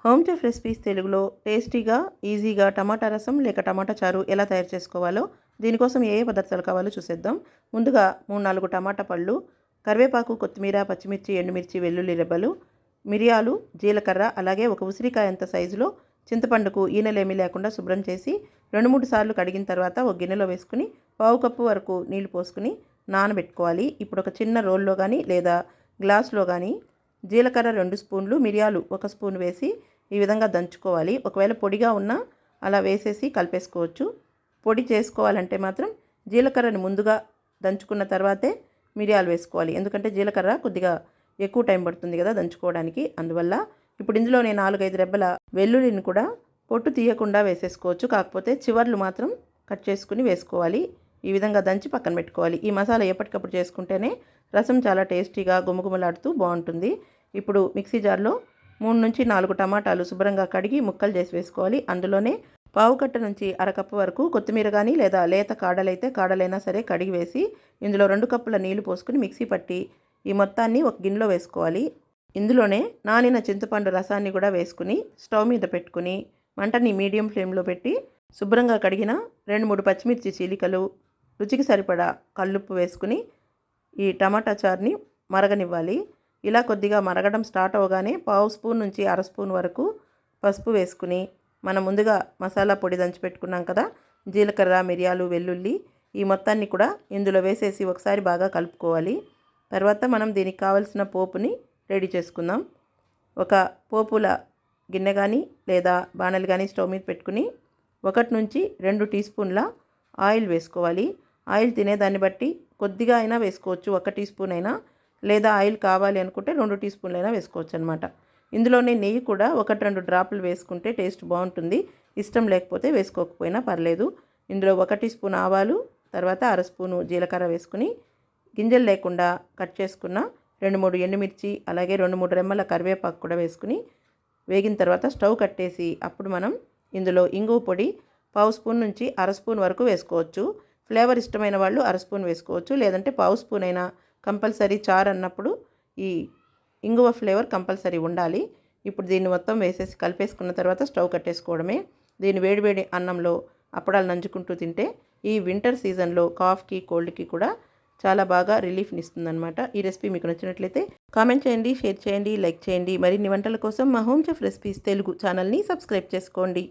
Home chef recipes తెలుగులో టేస్టీగా ఈజీగా టమాటా రసం లేక టమాటా చారు ఎలా తయారు చేసుకోవాలో దీనికోసం ఏ ఏ పదార్థాలు కావాలో చూసేద్దాం. ముందుగా 3-4 టమాటా పళ్ళు, కరివేపాకు, కొత్తిమీర, పచ్చిమిర్చి, ఎండుమిర్చి, వెల్లుల్లి రెబ్బలు, మిరియాలు, జీలకర్ర, అలాగే ఒక ఉసిరికాయ అంత సైజులో చింతపండుకు ఈనెలేమీ లేకుండా శుభ్రం చేసి 2-3 సార్లు కడిగిన తర్వాత ఒక గిన్నెలో వేసుకుని పావు కప్పు వరకు నీళ్లు పోసుకుని నానబెట్టుకోవాలి. ఇప్పుడు ఒక చిన్న రోల్లో కానీ లేదా గ్లాస్లో కానీ జీలకర్ర 2 స్పూన్లు, మిరియాలు 1 స్పూన్ వేసి ఈ విధంగా దంచుకోవాలి. ఒకవేళ పొడిగా ఉన్నా అలా వేసేసి కలిపేసుకోవచ్చు. పొడి చేసుకోవాలంటే మాత్రం జీలకర్రని ముందుగా దంచుకున్న తర్వాతే మిరియాలు వేసుకోవాలి. ఎందుకంటే జీలకర్ర కొద్దిగా ఎక్కువ టైం పడుతుంది కదా దంచుకోవడానికి, అందువల్ల. ఇప్పుడు ఇందులో నేను 4-5 రెబ్బల వెల్లుల్లిని కూడా పొట్టు తీయకుండా వేసేసుకోవచ్చు. కాకపోతే చివర్లు మాత్రం కట్ చేసుకుని వేసుకోవాలి. ఈ విధంగా దంచి పక్కన పెట్టుకోవాలి. ఈ మసాలా ఎప్పటికప్పుడు చేసుకుంటేనే రసం చాలా టేస్టీగా గుమగుమలాడుతూ బాగుంటుంది. ఇప్పుడు మిక్సీ జార్లో 3-4 టమాటాలు శుభ్రంగా కడిగి ముక్కలు చేసి వేసుకోవాలి. అందులోనే పావు కట్ట నుంచి అరకప్పు వరకు కొత్తిమీర కానీ లేదా లేత కాడలైతే కాడలైనా సరే కడిగి వేసి ఇందులో 2 కప్పుల నీళ్లు పోసుకుని మిక్సీ పట్టి ఈ మొత్తాన్ని ఒక గిన్నెలో వేసుకోవాలి. ఇందులోనే నానిన చింతపండు రసాన్ని కూడా వేసుకుని స్టవ్ మీద పెట్టుకుని మంటని మీడియం ఫ్లేమ్లో పెట్టి శుభ్రంగా కడిగిన 2-3 పచ్చిమిర్చి చీలికలు, రుచికి సరిపడా కల్లుప్పు వేసుకుని ఈ టమాటా చారుని మరగనివ్వాలి. ఇలా కొద్దిగా మరగడం స్టార్ట్ అవగానే పావు స్పూన్ నుంచి అర స్పూన్ వరకు పసుపు వేసుకుని మనం ముందుగా మసాలా పొడి దంచి పెట్టుకున్నాం కదా, జీలకర్ర, మిరియాలు, వెల్లుల్లి, ఈ మొత్తాన్ని కూడా ఇందులో వేసేసి ఒకసారి బాగా కలుపుకోవాలి. తర్వాత మనం దీనికి కావలసిన పోపుని రెడీ చేసుకుందాం. ఒక పోపుల గిన్నె కానీ లేదా బాణలు కానీ స్టవ్ మీద పెట్టుకుని 1-2 టీ స్పూన్ల ఆయిల్ వేసుకోవాలి. ఆయిల్ తినేదాన్ని బట్టి కొద్దిగా అయినా వేసుకోవచ్చు, 1 టీ స్పూన్ అయినా, లేదా ఆయిల్ కావాలి అనుకుంటే 2 టీ స్పూన్లు అయినా వేసుకోవచ్చు అనమాట. ఇందులోనే నెయ్యి కూడా 1-2 డ్రాపులు వేసుకుంటే టేస్ట్ బాగుంటుంది. ఇష్టం లేకపోతే వేసుకోకపోయినా పర్లేదు. ఇందులో 1 టీ స్పూన్ ఆవాలు, తర్వాత అర స్పూను జీలకర్ర వేసుకుని గింజలు లేకుండా కట్ చేసుకున్న 2-3 ఎండుమిర్చి, అలాగే 2-3 రెమ్మల కరివేపాకు కూడా వేసుకుని వేగిన తర్వాత స్టవ్ కట్టేసి అప్పుడు మనం ఇందులో ఇంగువ పొడి పావు స్పూన్ నుంచి అర స్పూన్ వరకు వేసుకోవచ్చు. ఫ్లేవర్ ఇష్టమైన వాళ్ళు అర స్పూన్ వేసుకోవచ్చు, లేదంటే పావు స్పూన్ అయినా కంపల్సరీ. చారు అన్నప్పుడు ఈ ఇంగువ ఫ్లేవర్ కంపల్సరీ ఉండాలి. ఇప్పుడు దీన్ని మొత్తం వేసేసి కలిపేసుకున్న తర్వాత స్టవ్ కట్టేసుకోవడమే. దీన్ని వేడివేడి అన్నంలో అప్పడాలు నంచుకుంటూ తింటే ఈ వింటర్ సీజన్లో కాఫ్కి, కోల్డ్కి కూడా చాలా బాగా రిలీఫ్ని ఇస్తుందన్నమాట. ఈ రెసిపీ మీకు నచ్చినట్లయితే కామెంట్ చేయండి, షేర్ చేయండి, లైక్ చేయండి. మరిన్ని వంటల కోసం మా హోమ్ చెఫ్ రెసిపీస్ తెలుగు ఛానల్ని సబ్స్క్రైబ్ చేసుకోండి.